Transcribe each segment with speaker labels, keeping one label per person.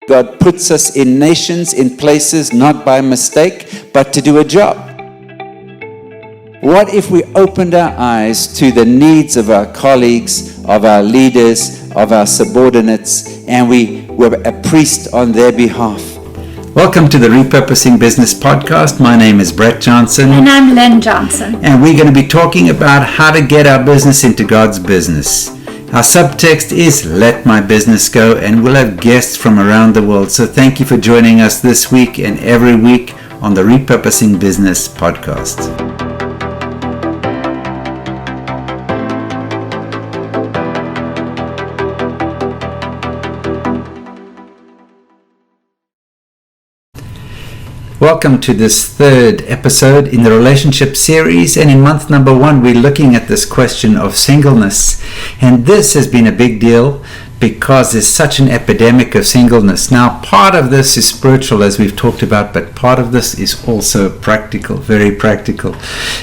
Speaker 1: God puts us in nations, in places, not by mistake, but to do a job. What if we opened our eyes to the needs of our colleagues, of our leaders, of our subordinates, and we were a priest on their behalf? Welcome to the Repurposing Business Podcast. My name is Brett Johnson.
Speaker 2: And I'm Lynn Johnson.
Speaker 1: And we're going to be talking about how to get our business into God's business. Our subtext is Let My Business Go, and we'll have guests from around the world. So thank you for joining us this week and every week on the Repurposing Business Podcast. Welcome to this third episode in the relationship series, and in month number 1 we're looking at this question of singleness, and this has been a big deal because there's such an epidemic of singleness. Now, part of this is spiritual, as we've talked about, but part of this is also practical, very practical.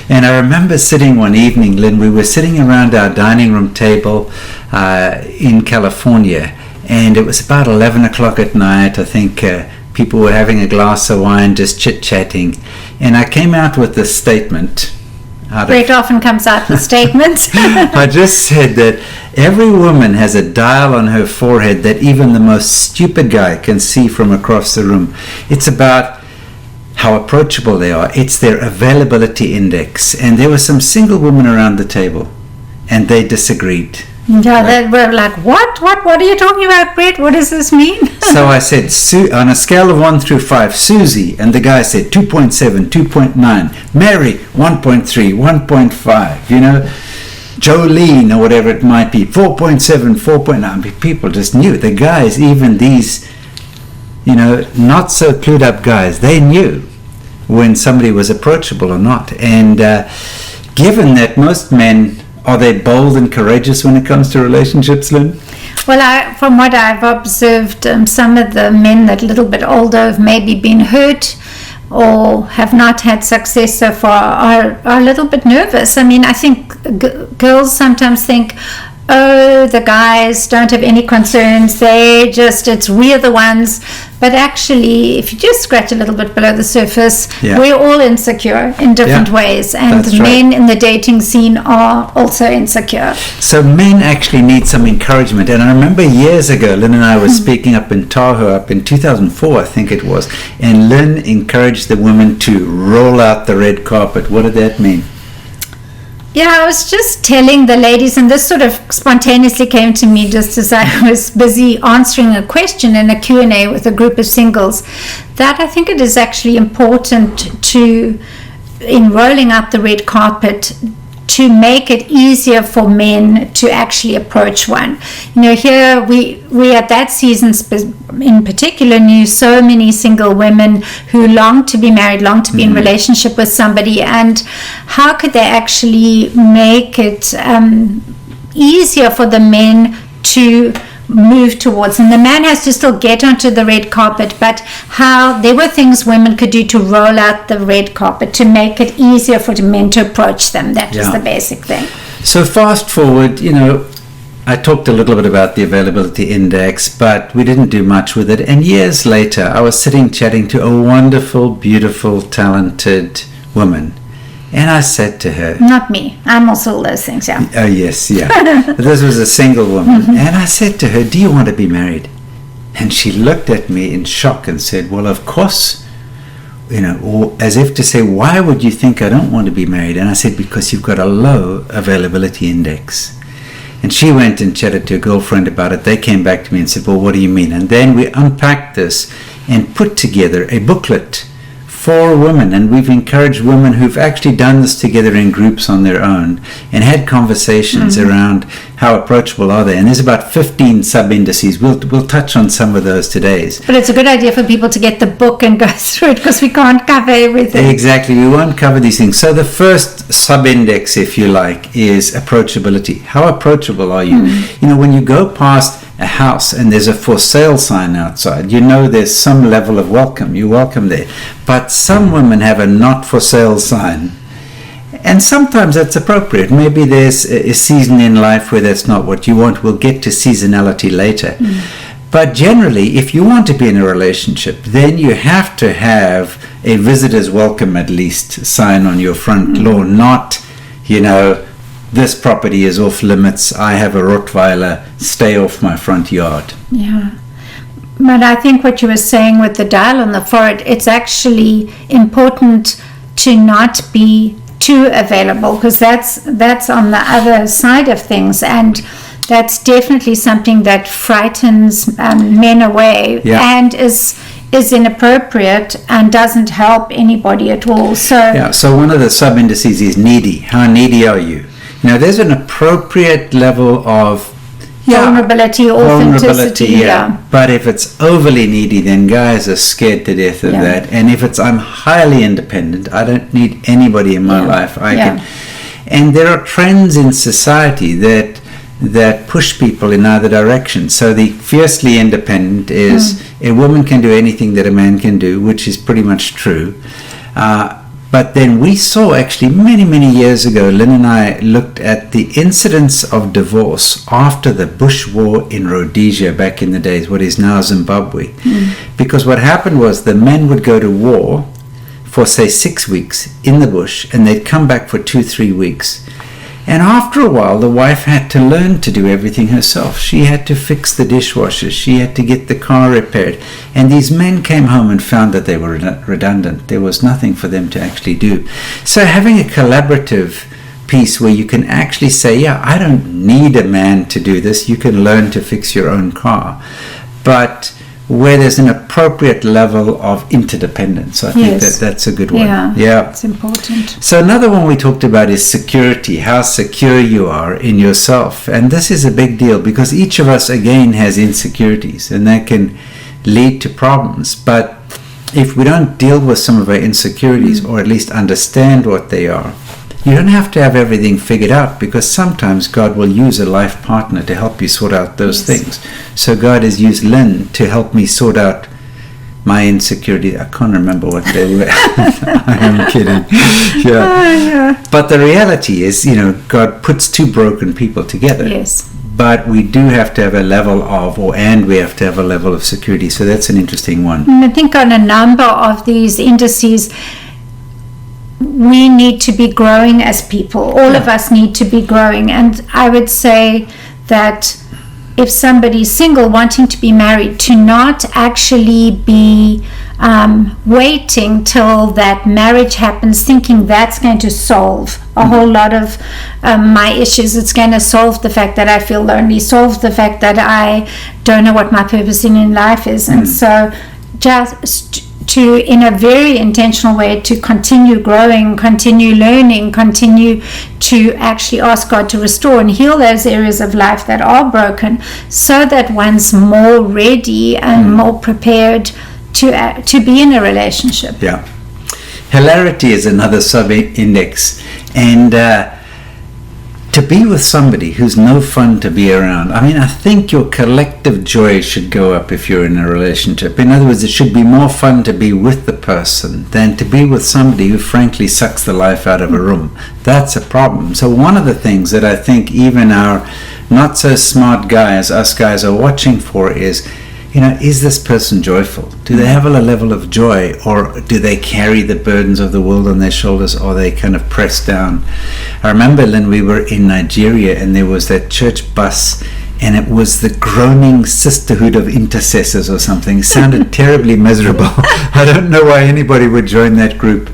Speaker 1: And I remember sitting one evening, Lynn, we were sitting around our dining room table in California, and it was about 11 o'clock at night. I think people were having a glass of wine, just chit-chatting. And I came out with this statement.
Speaker 2: Brett often comes out with statements.
Speaker 1: I just said that every woman has a dial on her forehead that even the most stupid guy can see from across the room. It's about how approachable they are. It's their availability index. And there were some single women around the table, and they disagreed.
Speaker 2: Yeah, they were like, what are you talking about, Brett? What does this mean?
Speaker 1: So I said, on a scale of 1 through 5, Susie, and the guy said 2.7, 2.9, Mary, 1.3, 1.5, you know, Jolene, or whatever it might be, 4.7, 4.9. People just knew. The guys, even these, you know, not so clued up guys, they knew when somebody was approachable or not. And given that most men, are they bold and courageous when it comes to relationships, Lynn?
Speaker 2: Well, from what I've observed, some of the men that are a little bit older have maybe been hurt or have not had success so far are a little bit nervous. I mean, I think girls sometimes think, oh, the guys don't have any concerns, we're the ones. But actually, if you just scratch a little bit below the surface, we're all insecure in different ways, and the men in the dating scene are also insecure.
Speaker 1: So men actually need some encouragement. And I remember years ago, Lynn and I were speaking up in Tahoe, up in 2004, I think it was, and Lynn encouraged the women to roll out the red carpet. What did that mean?
Speaker 2: Yeah, I was just telling the ladies, and this sort of spontaneously came to me just as I was busy answering a question in a Q&A with a group of singles, that I think it is actually important to, in rolling out the red carpet, to make it easier for men to actually approach one. You know, here we at that season in particular knew so many single women who longed to be married, longed to be in relationship with somebody, and how could they actually make it easier for the men to move towards, and the man has to still get onto the red carpet, but how there were things women could do to roll out the red carpet to make it easier for the men to approach them. That was the basic thing.
Speaker 1: So fast forward, you know, I talked a little bit about the availability index, but we didn't do much with it. And years later, I was sitting chatting to a wonderful, beautiful, talented woman. And I said to her...
Speaker 2: Not me. I'm also all those things, yeah.
Speaker 1: Oh, yes, yeah. But this was a single woman. And I said to her, do you want to be married? And she looked at me in shock and said, well, of course. You know, or as if to say, why would you think I don't want to be married? And I said, because you've got a low availability index. And she went and chatted to her girlfriend about it. They came back to me and said, well, what do you mean? And then we unpacked this and put together a booklet for women, and we've encouraged women who've actually done this together in groups on their own and had conversations around how approachable are they. And there's about 15 sub-indices. We'll touch on some of those today.
Speaker 2: But it's a good idea for people to get the book and go through it, because we can't cover everything.
Speaker 1: Exactly, we won't cover these things. So the first sub-index, if you like, is approachability. How approachable are you? You know, when you go past a house and there's a for sale sign outside, you know there's some level of welcome. You're welcome there. But some women have a not for sale sign, and sometimes that's appropriate. Maybe there's a season in life where that's not what you want. We'll get to seasonality later. But generally, if you want to be in a relationship, then you have to have a visitor's welcome at least sign on your front lawn, not, this property is off limits, I have a Rottweiler, stay off my front yard.
Speaker 2: Yeah. But I think what you were saying with the dial on the forehead, it's actually important to not be too available, because that's on the other side of things, and that's definitely something that frightens men away, and is inappropriate and doesn't help anybody at all.
Speaker 1: So one of the sub indices is needy. How needy are you? There's an appropriate level of
Speaker 2: vulnerability, authenticity.
Speaker 1: But if it's overly needy, then guys are scared to death of that. And if it's, I'm highly independent, I don't need anybody in my life. And there are trends in society that push people in either direction. So the fiercely independent is a woman can do anything that a man can do, which is pretty much true. But then we saw actually many years ago, Lynn and I looked at the incidence of divorce after the Bush War in Rhodesia back in the days, what is now Zimbabwe. Because what happened was the men would go to war for say 6 weeks in the bush, and they'd come back for 2-3 weeks. And after a while, the wife had to learn to do everything herself. She had to fix the dishwasher. She had to get the car repaired. And these men came home and found that they were redundant. There was nothing for them to actually do. So having a collaborative piece where you can actually say, I don't need a man to do this. You can learn to fix your own car. But where there's an appropriate level of interdependence. I think that's a good one.
Speaker 2: Yeah, it's important.
Speaker 1: So another one we talked about is security, how secure you are in yourself. And this is a big deal because each of us, again, has insecurities, and that can lead to problems. But if we don't deal with some of our insecurities, or at least understand what they are, you don't have to have everything figured out, because sometimes God will use a life partner to help you sort out those things. So God has used Lynn to help me sort out my insecurity. I can't remember what they were. I am kidding. But the reality is, God puts two broken people together.
Speaker 2: Yes.
Speaker 1: But we do have to have a level of, we have to have a level of security. So that's an interesting one.
Speaker 2: And I think on a number of these indices, we need to be growing as people. All of us need to be growing. And I would say that if somebody's single wanting to be married, to not actually be waiting till that marriage happens thinking that's going to solve a whole lot of my issues. It's going to solve the fact that I feel lonely, solve the fact that I don't know what my purpose in life is. And so just to, in a very intentional way, to continue growing, continue learning, continue to actually ask God to restore and heal those areas of life that are broken, so that one's more ready and more prepared to be in a relationship.
Speaker 1: Hilarity is another sub-index, and to be with somebody who's no fun to be around. I think your collective joy should go up if you're in a relationship. In other words, it should be more fun to be with the person than to be with somebody who frankly sucks the life out of a room. That's a problem. So one of the things that I think even our not so smart guys, us guys, are watching for is, is this person joyful? Do they have a level of joy, or do they carry the burdens of the world on their shoulders, or are they kind of pressed down? I remember, Lynn, we were in Nigeria, and there was that church bus, and it was the groaning sisterhood of intercessors or something. It sounded terribly miserable. I don't know why anybody would join that group,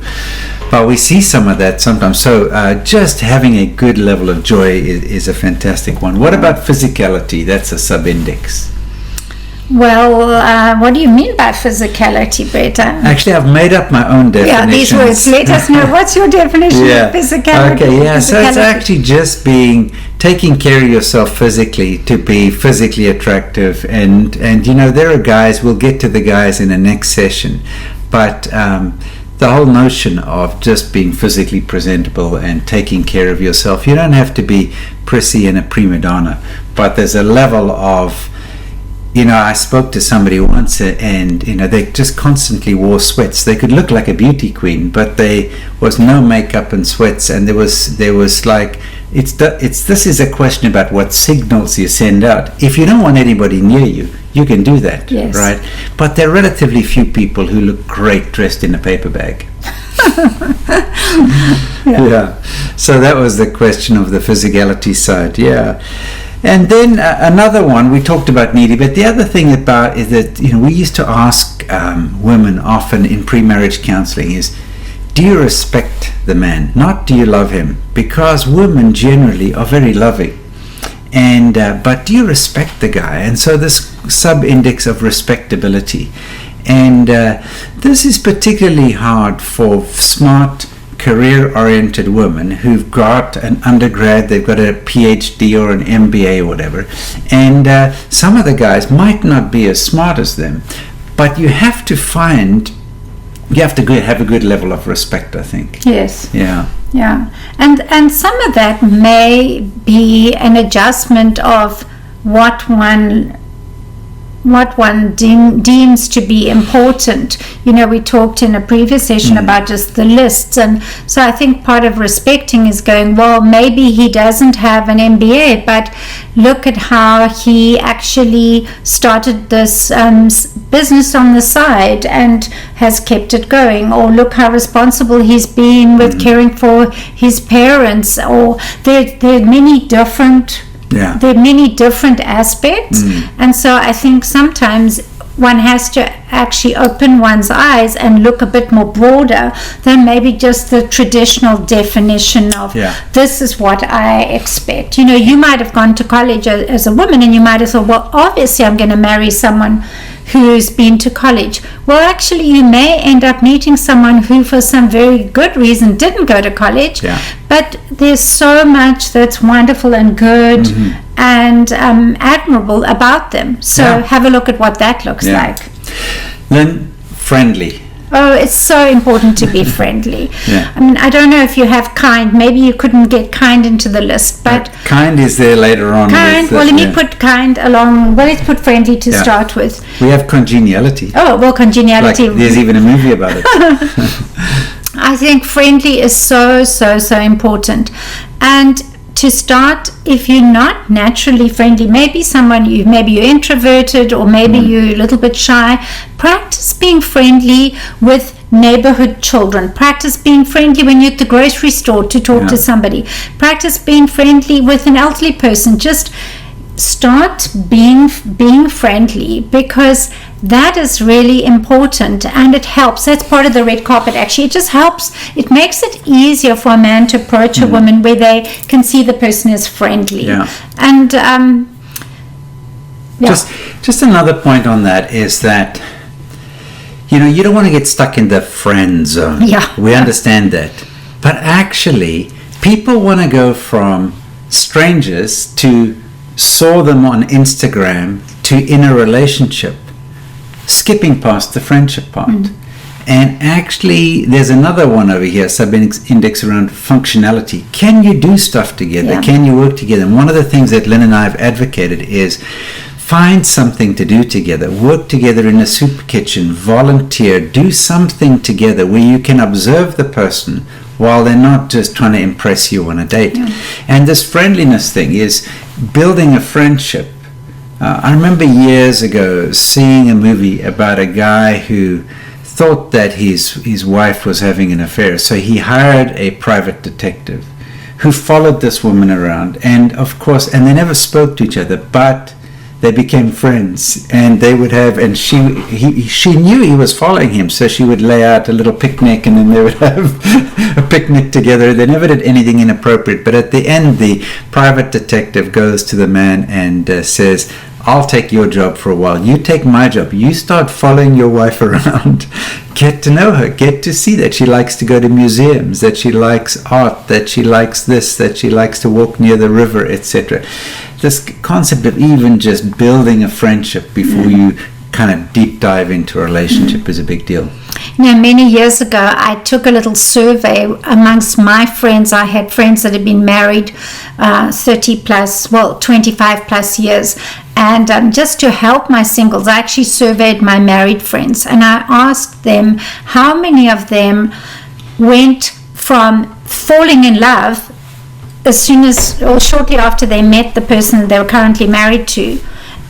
Speaker 1: but we see some of that sometimes. So just having a good level of joy is a fantastic one. What about physicality? That's a sub-index.
Speaker 2: Well, what do you mean by physicality, Brett?
Speaker 1: Actually, I've made up my own definition.
Speaker 2: These words. Let us know. What's your definition of physicality?
Speaker 1: Okay, so it's actually just taking care of yourself physically, to be physically attractive. And there are guys, we'll get to the guys in the next session, but the whole notion of just being physically presentable and taking care of yourself. You don't have to be prissy and a prima donna, but there's a level of, I spoke to somebody once, and they just constantly wore sweats. They could look like a beauty queen, but there was no makeup and sweats, and there was like, this is a question about what signals you send out. If you don't want anybody near you, you can do that,
Speaker 2: Yes.
Speaker 1: right? But there are relatively few people who look great dressed in a paper bag. Yeah. So that was the question of the physicality side. Yeah. And then another one, we talked about needy, but the other thing about is that, we used to ask women often in pre-marriage counseling is, do you respect the man? Not do you love him? Because women generally are very loving. And but do you respect the guy? And so this sub-index of respectability. And this is particularly hard for smart, career-oriented women who've got an undergrad, they've got a PhD or an MBA or whatever. And some of the guys might not be as smart as them. But you have to have a good level of respect, I think.
Speaker 2: Yes.
Speaker 1: Yeah.
Speaker 2: Yeah, and some of that may be an adjustment of what one deems to be important. We talked in a previous session about just the lists, and so I think part of respecting is going, well, maybe he doesn't have an MBA, but look at how he actually started this business on the side and has kept it going, or look how responsible he's been with caring for his parents, or there are many different there are many different aspects, and so I think sometimes one has to actually open one's eyes and look a bit more broader than maybe just the traditional definition of this is what I expect. You might have gone to college as a woman, and you might have thought, well, obviously I'm going to marry someone who's been to college. Well, actually, you may end up meeting someone who, for some very good reason, didn't go to college. But there's so much that's wonderful and good and admirable about them. So have a look at what that looks like.
Speaker 1: Then friendly.
Speaker 2: Oh, it's so important to be friendly. I mean, I don't know if you have kind. Maybe you couldn't get kind into the list, but
Speaker 1: kind is there later on.
Speaker 2: Kind. Well, let me put kind along. Well, let's put friendly to start with.
Speaker 1: We have congeniality.
Speaker 2: Oh, well, congeniality.
Speaker 1: Like, there's even a movie about it.
Speaker 2: I think friendly is so important, and to start, if you're not naturally friendly, maybe you're introverted, or maybe you're a little bit shy, practice being friendly with neighborhood children. Practice being friendly when you're at the grocery store to talk to somebody. Practice being friendly with an elderly person. Just start being friendly, because that is really important, and it helps. That's part of the red carpet, actually. It just helps. It makes it easier for a man to approach a woman where they can see the person is friendly. And
Speaker 1: just another point on that is that you don't want to get stuck in the friend zone. We understand that, but actually people want to go from strangers to saw them on Instagram to in a relationship, skipping past the friendship part. And actually there's another one over here, sub-index around functionality. Can you do stuff together? Can you work together? And one of the things that Lynn and I have advocated is find something to do together, work together in a soup kitchen, volunteer, do something together where you can observe the person while they're not just trying to impress you on a date. And this friendliness thing is building a friendship. I remember years ago seeing a movie about a guy who thought that his wife was having an affair, so he hired a private detective who followed this woman around, and of course, and they never spoke to each other, but they became friends, and they would have, and she knew he was following him, so she would lay out a little picnic, and then they would have a picnic together. They never did anything inappropriate, but at the end, the private detective goes to the man and says, I'll take your job for a while. You take my job. You start following your wife around. Get to know her. Get to see that she likes to go to museums, that she likes art, that she likes this, that she likes to walk near the river, etc. This concept of even just building a friendship before you kind of deep dive into a relationship is a big deal.
Speaker 2: Many years ago, I took a little survey amongst my friends. I had friends that had been married 25 plus years. And just to help my singles, I actually surveyed my married friends. And I asked them how many of them went from falling in love as soon as, or shortly after they met the person they were currently married to,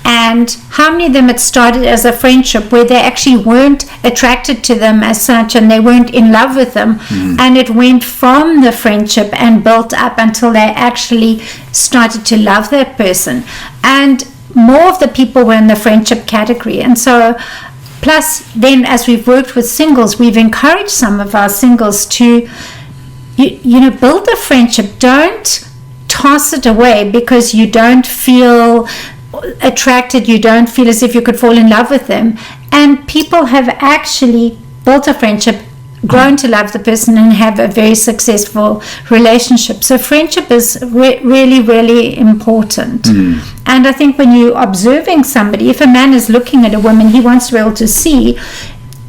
Speaker 2: And how many of them had started as a friendship where they actually weren't attracted to them as such and they weren't in love with them, and it went from the friendship and built up until they actually started to love that person. And more of the people were in the friendship category. And so plus then, as we've worked with singles, we've encouraged some of our singles to build a friendship. Don't toss it away because you don't feel attracted, you don't feel as if you could fall in love with them. And people have actually built a friendship, grown to love the person, and have a very successful relationship. So friendship is really, really important. And I think when you're observing somebody, if a man is looking at a woman, he wants to be able to see,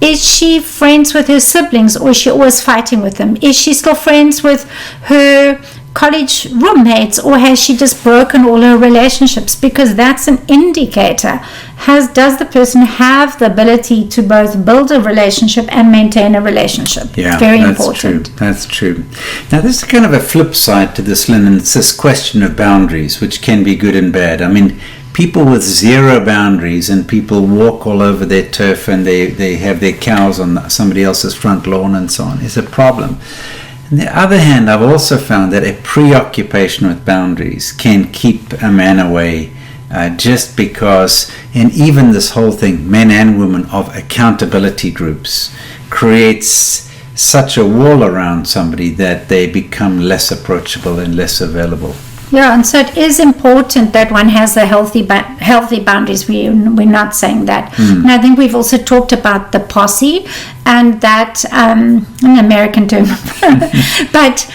Speaker 2: is she friends with her siblings, or is she always fighting with them? Is she still friends with her college roommates, or has she just broken all her relationships? Because that's an indicator. Does the person have the ability to both build a relationship and maintain a relationship?
Speaker 1: Yeah,
Speaker 2: very
Speaker 1: that's
Speaker 2: important.
Speaker 1: True. That's true. Now, there's kind of a flip side to this, Lynn, and it's this question of boundaries, which can be good and bad. I mean, people with zero boundaries, and people walk all over their turf, and they have their cows on somebody else's front lawn and so on, is a problem. On the other hand, I've also found that a preoccupation with boundaries can keep a man away, just because, and even this whole thing, men and women, of accountability groups creates such a wall around somebody that they become less approachable and less available.
Speaker 2: Yeah, and so it is important that one has a healthy boundaries. We're not saying that. And I think we've also talked about the posse, and that an American term, but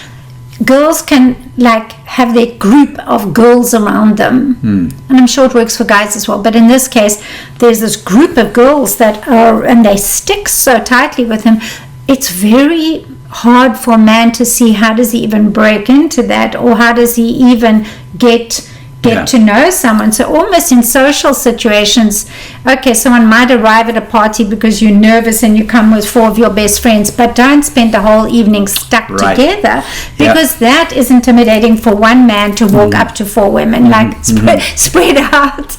Speaker 2: girls can have their group of girls around them, and I'm sure it works for guys as well. But in this case, there's this group of girls that are, and they stick so tightly with him. It's very hard for a man to see how does he even break into that, or how does he even get to know someone. So almost in social situations, okay, someone might arrive at a party because you're nervous and you come with 4 of your best friends, but don't spend the whole evening stuck together, because that is intimidating for one man to walk up to 4 women, spread out.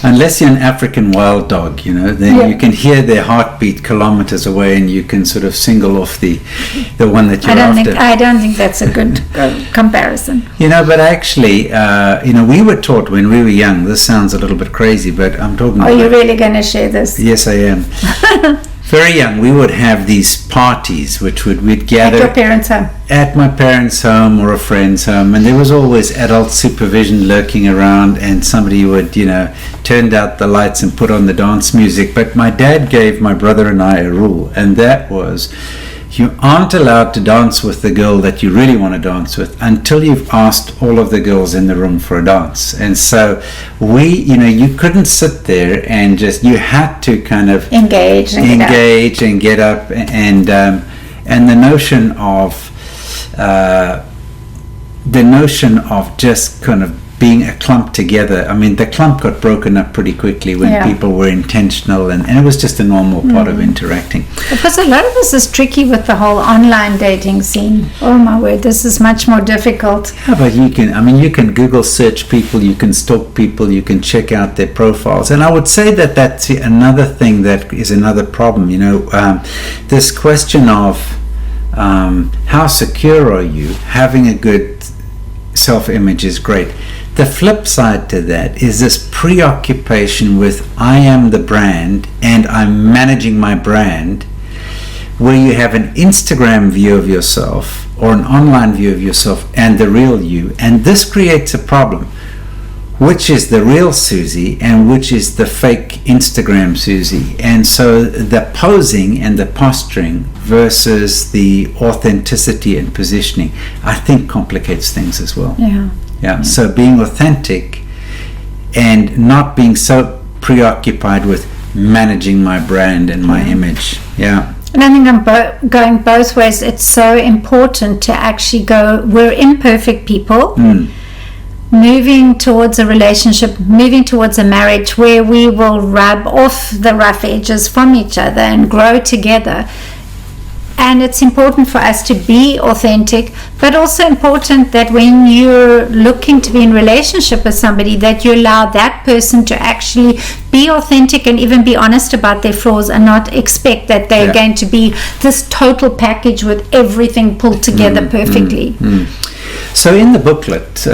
Speaker 2: Unless
Speaker 1: you're an African wild dog, then you can hear their heartbeat kilometers away, and you can sort of single off the one that you're after.
Speaker 2: I don't think that's a good comparison.
Speaker 1: But actually, we were taught when we were young, this sounds a little bit crazy, but I'm talking about...
Speaker 2: Are you really going to share this?
Speaker 1: Yes, I am. Very young, we would have these parties, which we'd gather...
Speaker 2: At your parents' home?
Speaker 1: At my parents' home or a friend's home, and there was always adult supervision lurking around, and somebody would, turn out the lights and put on the dance music. But my dad gave my brother and I a rule, and that was, you aren't allowed to dance with the girl that you really want to dance with until you've asked all of the girls in the room for a dance. And so you couldn't sit there and just, you had to kind of engage and get up, and the notion of just kind of being a clump together. I mean, the clump got broken up pretty quickly when people were intentional, and it was just a normal part of interacting.
Speaker 2: Because a lot of this is tricky with the whole online dating scene. Oh my word, this is much more difficult.
Speaker 1: Yeah, but you can Google search people, you can stalk people, you can check out their profiles. And I would say that that's another thing that is another problem. This question of how secure are you? Having a good self-image is great. The flip side to that is this preoccupation with I am the brand and I'm managing my brand, where you have an Instagram view of yourself or an online view of yourself and the real you, and this creates a problem. Which is the real Susie and which is the fake Instagram Susie? And so the posing and the posturing versus the authenticity and positioning, I think, complicates things as well. Yeah. So being authentic and not being so preoccupied with managing my brand and my image. Yeah.
Speaker 2: And I think I'm going both ways. It's so important to actually go, we're imperfect people. Moving towards a relationship, moving towards a marriage where we will rub off the rough edges from each other and grow together. And it's important for us to be authentic, but also important that when you're looking to be in relationship with somebody, that you allow that person to actually be authentic and even be honest about their flaws, and not expect that they're going to be this total package with everything pulled together perfectly.
Speaker 1: So in the booklet,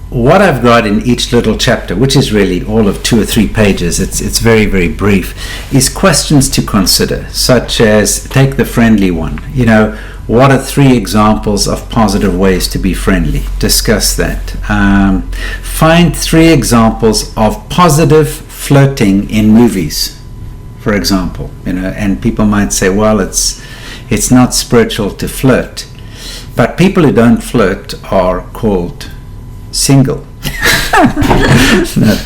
Speaker 1: what I've got in each little chapter, which is really all of 2 or 3 pages, it's very, very brief, is questions to consider, such as, take the friendly one. What are 3 examples of positive ways to be friendly? Discuss that. Find 3 examples of positive flirting in movies, for example. And people might say, well, it's not spiritual to flirt. But people who don't flirt are called single. No,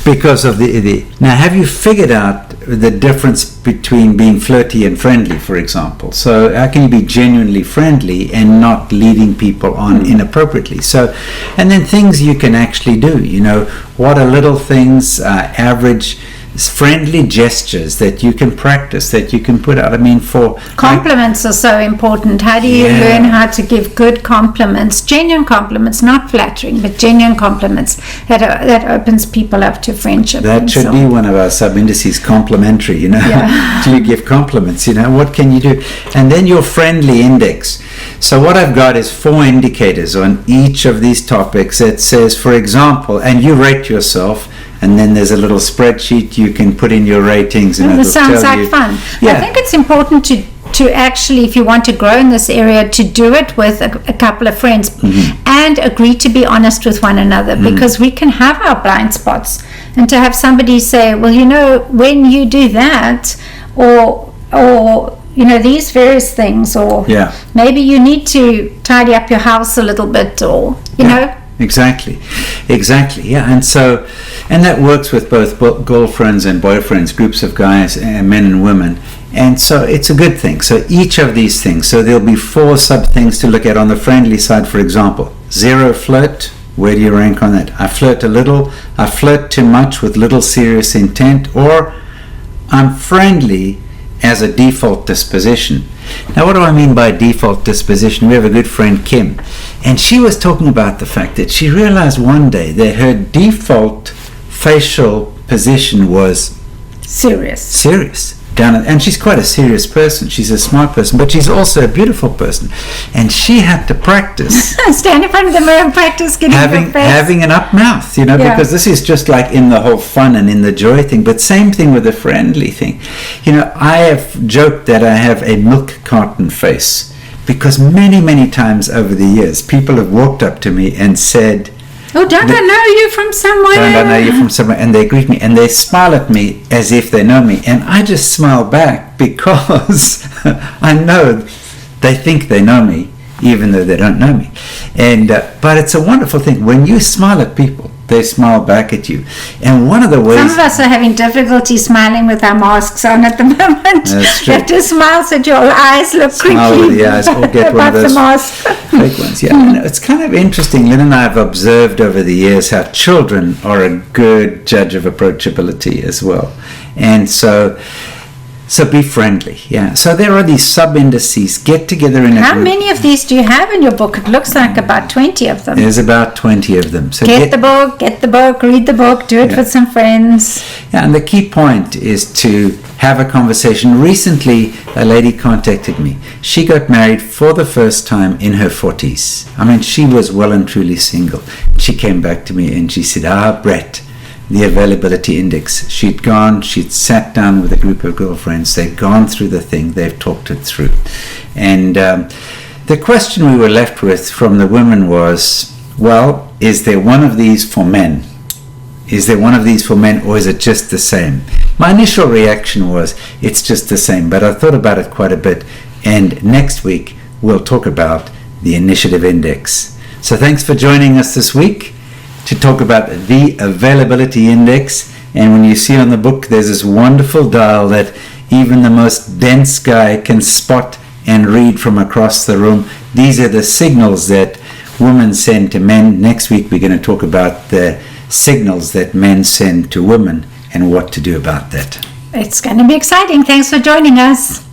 Speaker 1: because of the now, have you figured out the difference between being flirty and friendly, for example? So how can you be genuinely friendly and not leading people on inappropriately? So, and then things you can actually do, what are little things, average friendly gestures that you can practice, that you can put out. For
Speaker 2: compliments are so important. How do you learn how to give good compliments, genuine compliments, not flattering, but genuine compliments that opens people up to friendship?
Speaker 1: That should be one of our sub-indices, complimentary. Do you give compliments? What can you do? And then your friendly index. So what I've got is 4 indicators on each of these topics that says, for example, and you rate yourself. And then there's a little spreadsheet you can put in your ratings. And
Speaker 2: it sounds like fun.
Speaker 1: Yeah.
Speaker 2: I think it's important to actually, if you want to grow in this area, to do it with a couple of friends and agree to be honest with one another, because we can have our blind spots. And to have somebody say, well, when you do that, or these various things, or maybe you need to tidy up your house a little bit, or,
Speaker 1: Exactly, and that works with both girlfriends and boyfriends, groups of guys, men and women, and so it's a good thing. So each of these things, so there'll be 4 sub things to look at on the friendly side. For example, 0 flirt. Where do you rank on that? I flirt a little, I flirt too much with little serious intent, or I'm friendly as a default disposition. Now, what do I mean by default disposition? We have a good friend, Kim, and she was talking about the fact that she realized one day that her default facial position was serious. And she's quite a serious person. She's a smart person, but she's also a beautiful person. And she had to practice
Speaker 2: stand in front of the mirror and practice
Speaker 1: having an up mouth, because this is just like in the whole fun and in the joy thing, but same thing with the friendly thing. I have joked that I have a milk carton face, because many, many times over the years, people have walked up to me and said,
Speaker 2: oh, don't I know you from somewhere?
Speaker 1: Don't I know you from somewhere? And they greet me and they smile at me as if they know me. And I just smile back, because I know they think they know me, even though they don't know me. And but it's a wonderful thing. When you smile at people, they smile back at you. And one of the ways...
Speaker 2: Some of us are having difficulty smiling with our masks on at the moment.
Speaker 1: That's true.
Speaker 2: You have to smile so your eyes look creepy.
Speaker 1: Smile with the eyes, or get one of those fake ones. Yeah, it's kind of interesting. Lynn and I have observed over the years how children are a good judge of approachability as well. And so be friendly. Yeah. So there are these sub-indices. Get together in a
Speaker 2: How
Speaker 1: group.
Speaker 2: many of these do you have in your book? It looks like about 20 of them.
Speaker 1: There's about 20 of them. So
Speaker 2: get the book, read the book, do it with some friends.
Speaker 1: Yeah, and the key point is to have a conversation. Recently, a lady contacted me. She got married for the first time in her 40s. She was well and truly single. She came back to me and she said, Brett, the availability index. She'd sat down with a group of girlfriends. They'd gone through the thing. They've talked it through. And the question we were left with from the women was, well, is there one of these for men? Is there one of these for men, or is it just the same? My initial reaction was, it's just the same, but I thought about it quite a bit. And next week, we'll talk about the initiative index. So thanks for joining us this week to talk about the availability index. And when you see on the book, there's this wonderful dial that even the most dense guy can spot and read from across the room. These are the signals that women send to men. Next week, we're going to talk about the signals that men send to women and what to do about that.
Speaker 2: It's going to be exciting. Thanks for joining us.